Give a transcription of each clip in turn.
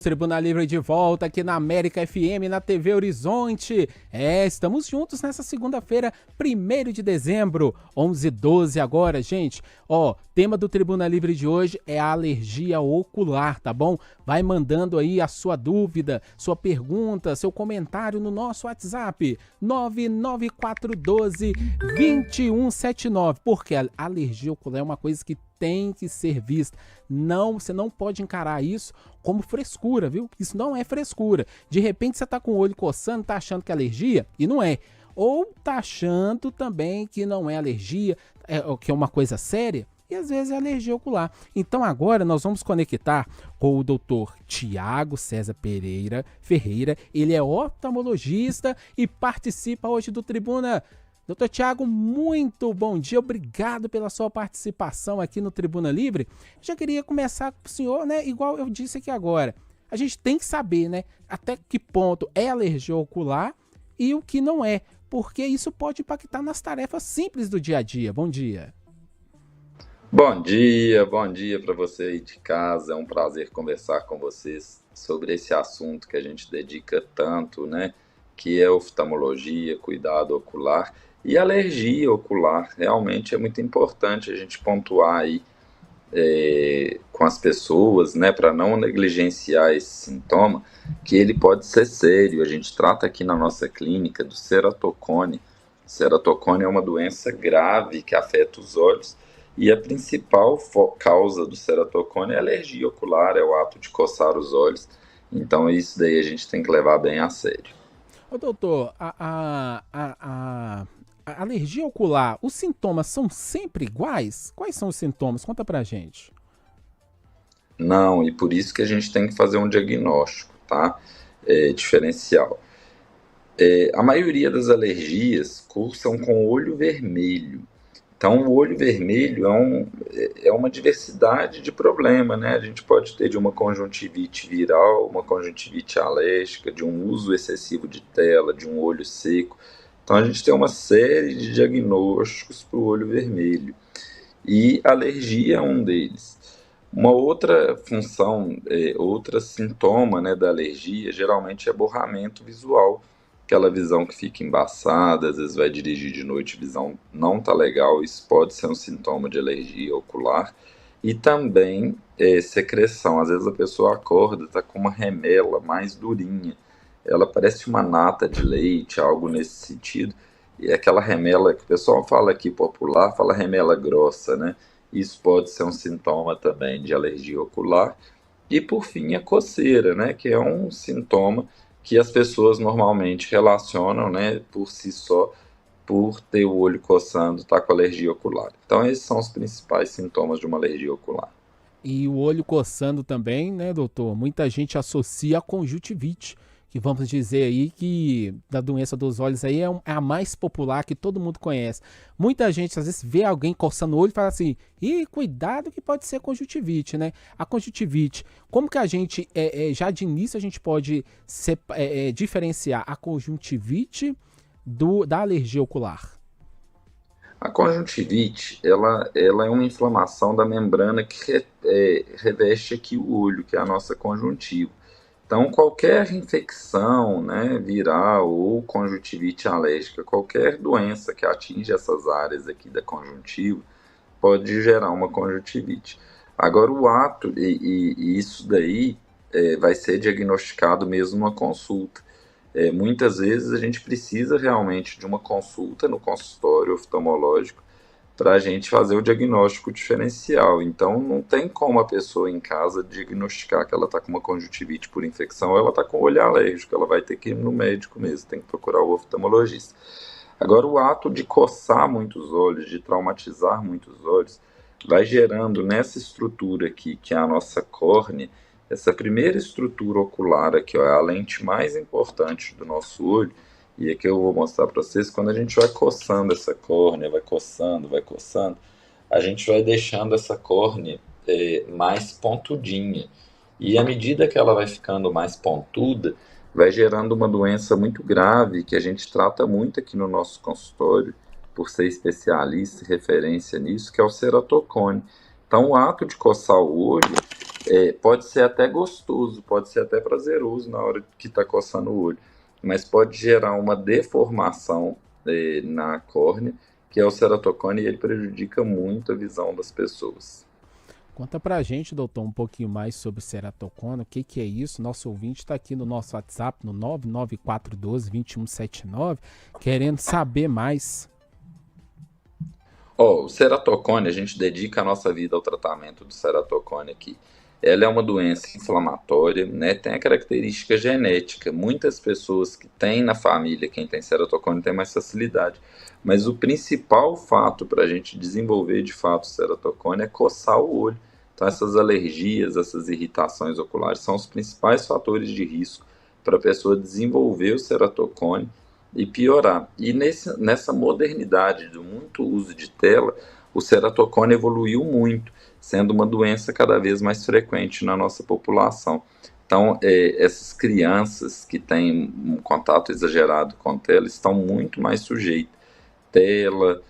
Tribuna Livre de volta aqui na América FM, na TV Horizonte. Estamos juntos nessa segunda-feira, 1º de dezembro, 11h12 agora, gente. Tema do Tribuna Livre de hoje é a alergia ocular, tá bom? Vai mandando aí a sua dúvida, sua pergunta, seu comentário no nosso WhatsApp, 99412-2179. Porque a alergia ocular é uma coisa que tem que ser vista. Você não pode encarar isso como frescura, viu? Isso não é frescura. De repente você tá com o olho coçando, tá achando que é alergia e não é. Ou tá achando também que não é alergia, que é uma coisa séria, e às vezes é alergia ocular. Então agora nós vamos conectar com o Dr. Tiago César Pereira Ferreira. Ele é oftalmologista e participa hoje do Tribuna. Doutor Tiago, muito bom dia, obrigado pela sua participação aqui no Tribuna Livre. Já queria começar com o senhor, né, igual eu disse aqui agora. A gente tem que saber, né, até que ponto é alergia ocular e o que não é, porque isso pode impactar nas tarefas simples do dia a dia. Bom dia. Bom dia para você aí de casa. É um prazer conversar com vocês sobre esse assunto que a gente dedica tanto, né, que é oftalmologia, cuidado ocular. E alergia ocular, realmente é muito importante a gente pontuar aí com as pessoas, né, para não negligenciar esse sintoma, que ele pode ser sério. A gente trata aqui na nossa clínica do ceratocone. Ceratocone é uma doença grave que afeta os olhos e a principal causa do ceratocone é a alergia ocular, é o ato de coçar os olhos. Então isso daí a gente tem que levar bem a sério. Ô doutor, a alergia ocular, os sintomas são sempre iguais? Quais são os sintomas? Conta pra gente. Não, e por isso que a gente tem que fazer um diagnóstico, tá? Diferencial. A maioria das alergias cursam com olho vermelho. Então, o olho vermelho é uma diversidade de problema, né? A gente pode ter de uma conjuntivite viral, uma conjuntivite alérgica, de um uso excessivo de tela, de um olho seco. Então, a gente tem uma série de diagnósticos para o olho vermelho. E alergia é um deles. Uma outra função, outro sintoma, né, da alergia, geralmente é borramento visual. Aquela visão que fica embaçada, às vezes vai dirigir de noite, visão não tá legal, isso pode ser um sintoma de alergia ocular. E também secreção, às vezes a pessoa acorda, tá com uma remela mais durinha, ela parece uma nata de leite, algo nesse sentido, e aquela remela que o pessoal fala aqui popular, fala remela grossa, né? Isso pode ser um sintoma também de alergia ocular. E por fim, a coceira, né? Que é um sintoma que as pessoas normalmente relacionam, né, por si só, por ter o olho coçando, tá com alergia ocular. Então, esses são os principais sintomas de uma alergia ocular. E o olho coçando também, né, doutor? Muita gente associa a conjuntivite, que vamos dizer aí que da doença dos olhos aí é a mais popular que todo mundo conhece. Muita gente às vezes vê alguém coçando o olho e fala assim, cuidado que pode ser conjuntivite, né? A conjuntivite, como que a gente, já de início a gente pode diferenciar a conjuntivite da alergia ocular? A conjuntivite, ela é uma inflamação da membrana que reveste aqui o olho, que é a nossa conjuntiva. Então, qualquer infecção, né, viral ou conjuntivite alérgica, qualquer doença que atinge essas áreas aqui da conjuntiva, pode gerar uma conjuntivite. Agora, o ato, e isso daí vai ser diagnosticado mesmo numa consulta. Muitas vezes a gente precisa realmente de uma consulta no consultório oftalmológico para a gente fazer o diagnóstico diferencial. Então, não tem como a pessoa em casa diagnosticar que ela está com uma conjuntivite por infecção ou ela está com olho alérgico. Ela vai ter que ir no médico mesmo, tem que procurar o oftalmologista. Agora, o ato de coçar muitos olhos, de traumatizar muitos olhos, vai gerando nessa estrutura aqui, que é a nossa córnea, essa primeira estrutura ocular aqui, ó, é a lente mais importante do nosso olho. E aqui eu vou mostrar para vocês, quando a gente vai coçando essa córnea, vai coçando, a gente vai deixando essa córnea mais pontudinha. E à medida que ela vai ficando mais pontuda, vai gerando uma doença muito grave, que a gente trata muito aqui no nosso consultório, por ser especialista e referência nisso, que é o ceratocone. Então, o ato de coçar o olho pode ser até gostoso, pode ser até prazeroso na hora que está coçando o olho, mas pode gerar uma deformação na córnea, que é o ceratocone, e ele prejudica muito a visão das pessoas. Conta pra gente, doutor, um pouquinho mais sobre ceratocona, o que que é isso? Nosso ouvinte está aqui no nosso WhatsApp, no 99412-2179, querendo saber mais. Ó, o ceratocone, a gente dedica a nossa vida ao tratamento do ceratocone aqui. Ela é uma doença inflamatória, né? Tem a característica genética. Muitas pessoas que têm na família quem tem ceratocone têm mais facilidade. Mas o principal fato para a gente desenvolver de fato o ceratocone é coçar o olho. Então, essas alergias, essas irritações oculares são os principais fatores de risco para a pessoa desenvolver o ceratocone e piorar. E nessa modernidade do muito uso de tela, o ceratocone evoluiu muito, sendo uma doença cada vez mais frequente na nossa população. Então, essas crianças que têm um contato exagerado com tela estão muito mais sujeitas. Tela,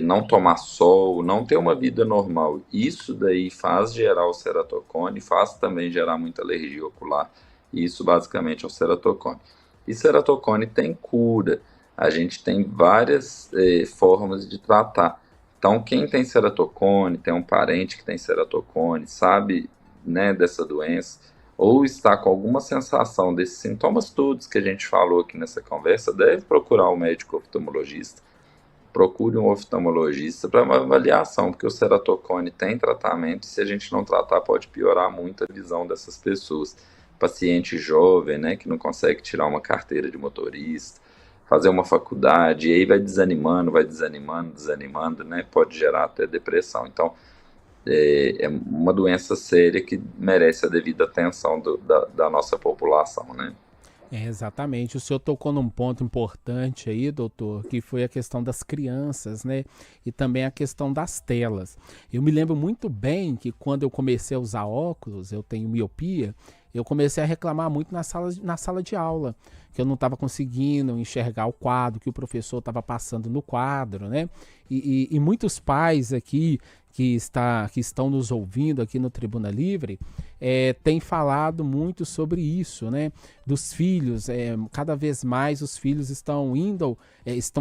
não tomar sol, não ter uma vida normal. Isso daí faz gerar o ceratocone, faz também gerar muita alergia ocular. E isso basicamente é o ceratocone. E ceratocone tem cura. A gente tem várias formas de tratar. Então, quem tem ceratocone, tem um parente que tem ceratocone, sabe, né, dessa doença, ou está com alguma sensação desses sintomas todos que a gente falou aqui nessa conversa, deve procurar um médico oftalmologista. Procure um oftalmologista para uma avaliação, porque o ceratocone tem tratamento e se a gente não tratar pode piorar muito a visão dessas pessoas. Paciente jovem, né, que não consegue tirar uma carteira de motorista, fazer uma faculdade, e aí vai desanimando, né, pode gerar até depressão. Então, é uma doença séria que merece a devida atenção da nossa população, né? Exatamente. O senhor tocou num ponto importante aí, doutor, que foi a questão das crianças, né? E também a questão das telas. Eu me lembro muito bem que quando eu comecei a usar óculos, eu tenho miopia, eu comecei a reclamar muito na sala de aula, que eu não estava conseguindo enxergar o quadro que o professor estava passando no quadro, né? E muitos pais aqui que estão nos ouvindo aqui no Tribuna Livre têm falado muito sobre isso, né? Dos filhos, cada vez mais os filhos estão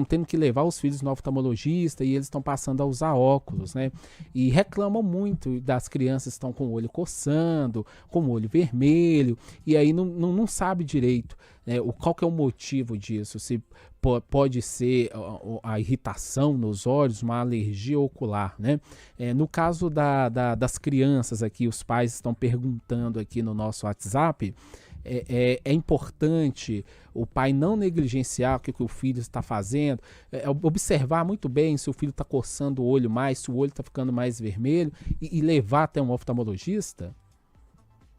tendo que levar os filhos no oftalmologista e eles estão passando a usar óculos, né? E reclamam muito das crianças que estão com o olho coçando, com o olho vermelho, e aí não sabe direito, né, qual que é o motivo disso, se pode ser a irritação nos olhos, uma alergia ocular, né? No caso das crianças aqui, os pais estão perguntando aqui no nosso WhatsApp, é importante o pai não negligenciar o que o filho está fazendo, observar muito bem se o filho está coçando o olho mais, se o olho está ficando mais vermelho e levar até um oftalmologista?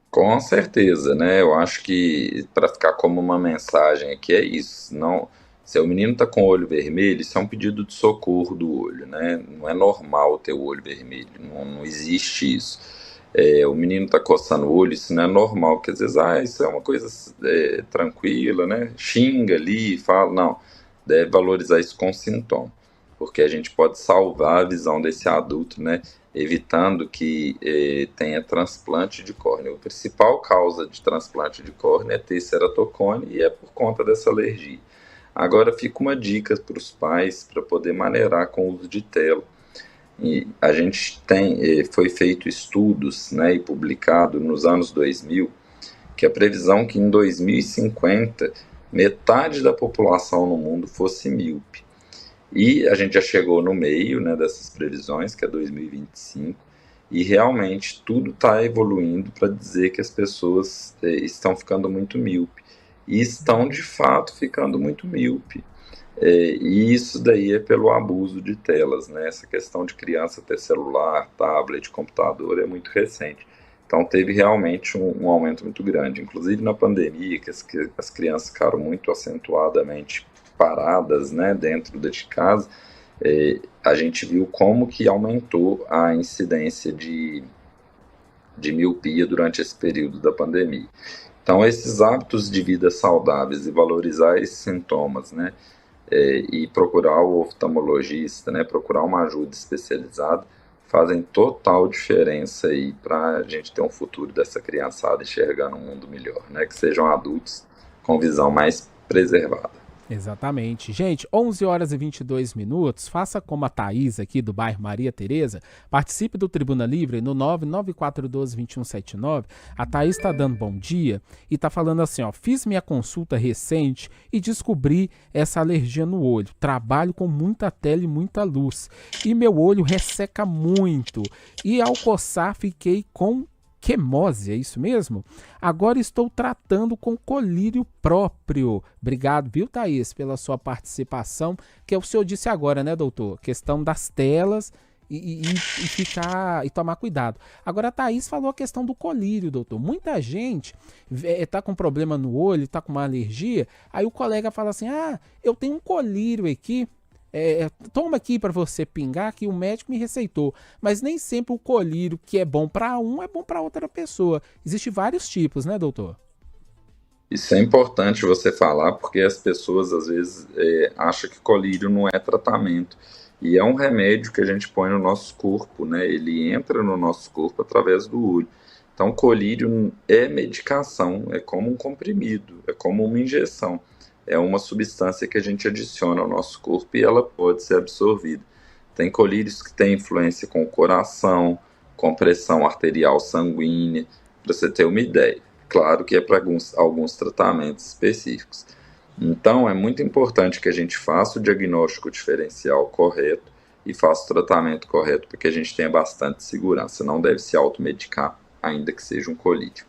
Com certeza, né? Eu acho que para ficar como uma mensagem aqui é isso. Não, se o menino está com o olho vermelho, isso é um pedido de socorro do olho, né? Não é normal ter o olho vermelho, não existe isso. O menino está coçando o olho, isso não é normal, porque às vezes, isso é uma coisa tranquila, né? Xinga ali, fala, não, deve valorizar isso com sintoma, porque a gente pode salvar a visão desse adulto, né? Evitando que tenha transplante de córnea. A principal causa de transplante de córnea é ter ceratocone e é por conta dessa alergia. Agora fica uma dica para os pais para poder maneirar com o uso de tela. E a gente foi feito estudos, né, e publicado nos anos 2000, que a previsão é que em 2050 metade da população no mundo fosse míope. E a gente já chegou no meio, né, dessas previsões, que é 2025, e realmente tudo está evoluindo para dizer que as pessoas estão ficando muito míope. E estão, de fato, ficando muito míope. E isso daí é pelo abuso de telas, né? Essa questão de criança ter celular, tablet, computador é muito recente. Então teve realmente um aumento muito grande. Inclusive na pandemia, que as crianças ficaram muito acentuadamente paradas, né, dentro de casa, a gente viu como que aumentou a incidência de miopia durante esse período da pandemia. Então esses hábitos de vida saudáveis e valorizar esses sintomas, né, e procurar o oftalmologista, né, procurar uma ajuda especializada, fazem total diferença aí para a gente ter um futuro dessa criançada enxergando um mundo melhor, né? Que sejam adultos com visão mais preservada. Exatamente. Gente, 11 horas e 22 minutos. Faça como a Thaís aqui do bairro Maria Tereza. Participe do Tribuna Livre no 99412-2179. A Thaís está dando bom dia e está falando assim, ó. Fiz minha consulta recente e descobri essa alergia no olho. Trabalho com muita tela e muita luz. E meu olho resseca muito. E ao coçar fiquei com quemose, é isso mesmo? Agora estou tratando com colírio próprio. Obrigado, viu, Thaís, pela sua participação, que é o senhor disse agora, né, doutor? Questão das telas e ficar e tomar cuidado. Agora a Thaís falou a questão do colírio, doutor. Muita gente tá com problema no olho, tá com uma alergia, aí o colega fala assim, eu tenho um colírio aqui, toma aqui para você pingar que o médico me receitou, mas nem sempre o colírio que é bom para um é bom para outra pessoa. Existem vários tipos, né, doutor? Isso é importante você falar, porque as pessoas às vezes acham que colírio não é tratamento. E é um remédio que a gente põe no nosso corpo, né? Ele entra no nosso corpo através do olho. Então, colírio é medicação, é como um comprimido, é como uma injeção. É uma substância que a gente adiciona ao nosso corpo e ela pode ser absorvida. Tem colírios que têm influência com o coração, com pressão arterial sanguínea, para você ter uma ideia. Claro que é para alguns tratamentos específicos. Então, é muito importante que a gente faça o diagnóstico diferencial correto e faça o tratamento correto, para que a gente tenha bastante segurança. Não deve se automedicar, ainda que seja um colírio.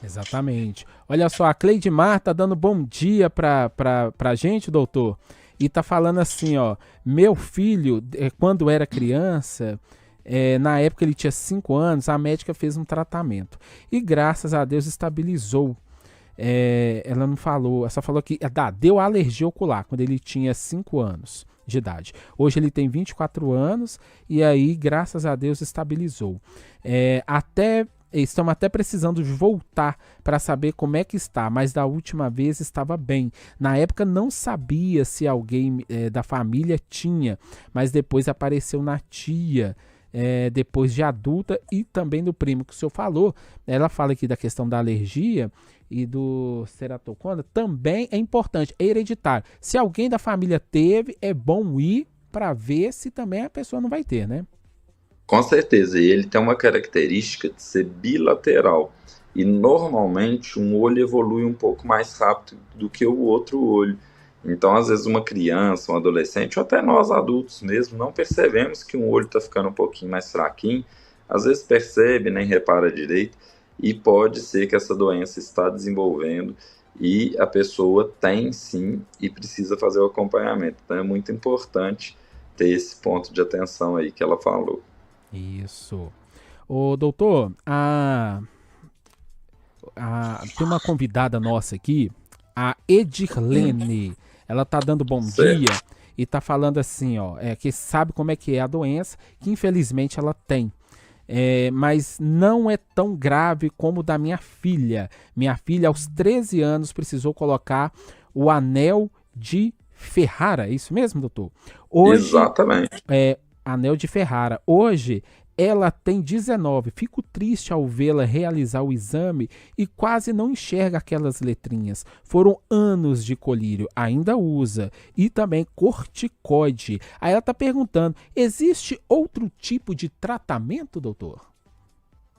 Exatamente. Olha só, a Cleidmar tá dando bom dia pra gente, doutor. E tá falando assim, ó. Meu filho, quando era criança, na época ele tinha 5 anos, a médica fez um tratamento. E graças a Deus estabilizou. Ela não falou, ela só falou que deu alergia ocular quando ele tinha 5 anos de idade. Hoje ele tem 24 anos e aí, graças a Deus, estabilizou. Estamos até precisando de voltar para saber como é que está, mas da última vez estava bem. Na época não sabia se alguém da família tinha, mas depois apareceu na tia, depois de adulta e também do primo que o senhor falou. Ela fala aqui da questão da alergia e do ceratocona, também é importante, é hereditário. Se alguém da família teve, é bom ir para ver se também a pessoa não vai ter, né? Com certeza, e ele tem uma característica de ser bilateral. E normalmente um olho evolui um pouco mais rápido do que o outro olho. Então, às vezes, uma criança, um adolescente, ou até nós adultos mesmo, não percebemos que um olho está ficando um pouquinho mais fraquinho. Às vezes percebe, nem repara direito, e pode ser que essa doença está desenvolvendo e a pessoa tem sim e precisa fazer o acompanhamento. Então, é muito importante ter esse ponto de atenção aí que ela falou. Isso. Ô, doutor, tem uma convidada nossa aqui, a Edirlene. Ela tá dando bom Certo. dia e tá falando assim, ó, que sabe como é que é a doença, que infelizmente ela tem. Mas não é tão grave como o da minha filha. Minha filha, aos 13 anos, precisou colocar o anel de Ferrara. É isso mesmo, doutor? Hoje, Exatamente. anel de Ferrara. Hoje ela tem 19. Fico triste ao vê-la realizar o exame e quase não enxerga aquelas letrinhas. Foram anos de colírio, ainda usa. E também corticoide. Aí ela está perguntando, existe outro tipo de tratamento, doutor?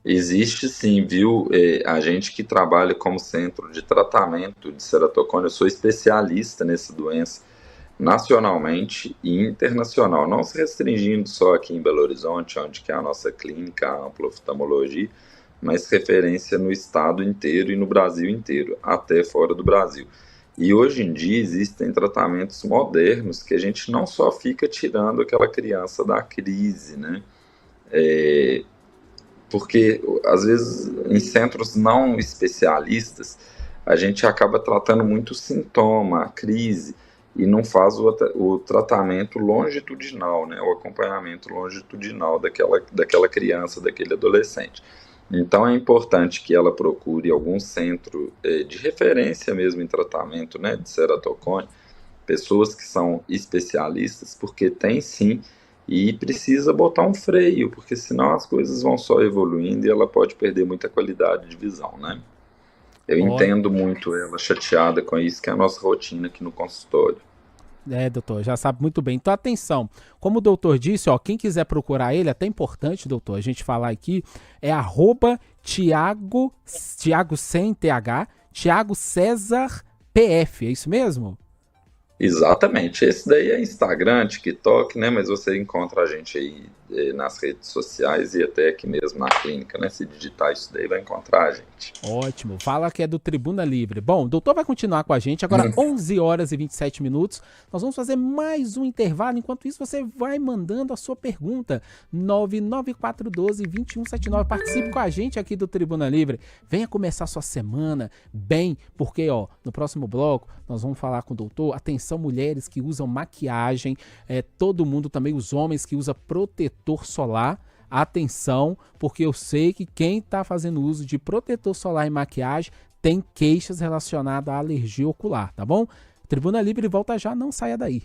Existe sim, viu? A gente que trabalha como centro de tratamento de ceratocone, eu sou especialista nessa doença nacionalmente e internacional, não se restringindo só aqui em Belo Horizonte, onde que é a nossa clínica, a ampla oftalmologia, mas referência no estado inteiro e no Brasil inteiro, até fora do Brasil. E hoje em dia existem tratamentos modernos que a gente não só fica tirando aquela criança da crise, né? Porque às vezes em centros não especialistas a gente acaba tratando muito o sintoma, a crise, e não faz o tratamento longitudinal, né, o acompanhamento longitudinal daquela criança, daquele adolescente. Então é importante que ela procure algum centro de referência mesmo em tratamento, né, de ceratocone, pessoas que são especialistas, porque tem sim e precisa botar um freio, porque senão as coisas vão só evoluindo e ela pode perder muita qualidade de visão, né? Eu Ó, entendo muito ela chateada com isso, que é a nossa rotina aqui no consultório. doutor, já sabe muito bem. Então, atenção, como o doutor disse, ó, quem quiser procurar ele, até importante, doutor, a gente falar aqui, é Thiago sem TH, Thiago César PF, é isso mesmo? Exatamente. Esse daí é Instagram, TikTok, né? Mas você encontra a gente aí nas redes sociais e até aqui mesmo na clínica, né? Se digitar isso daí, vai encontrar a gente. Ótimo, fala que é do Tribuna Livre. Bom, o doutor vai continuar com a gente agora 11 horas e 27 minutos. Nós vamos fazer mais um intervalo. Enquanto isso, você vai mandando a sua pergunta. 99412-2179. Participe com a gente aqui do Tribuna Livre. Venha começar sua semana bem, porque ó, no próximo bloco nós vamos falar com o doutor. Atenção, mulheres que usam maquiagem, todo mundo também, os homens que usam protetor solar. Atenção, porque eu sei que quem está fazendo uso de protetor solar e maquiagem tem queixas relacionadas à alergia ocular, tá bom? Tribuna Livre volta já, não saia daí.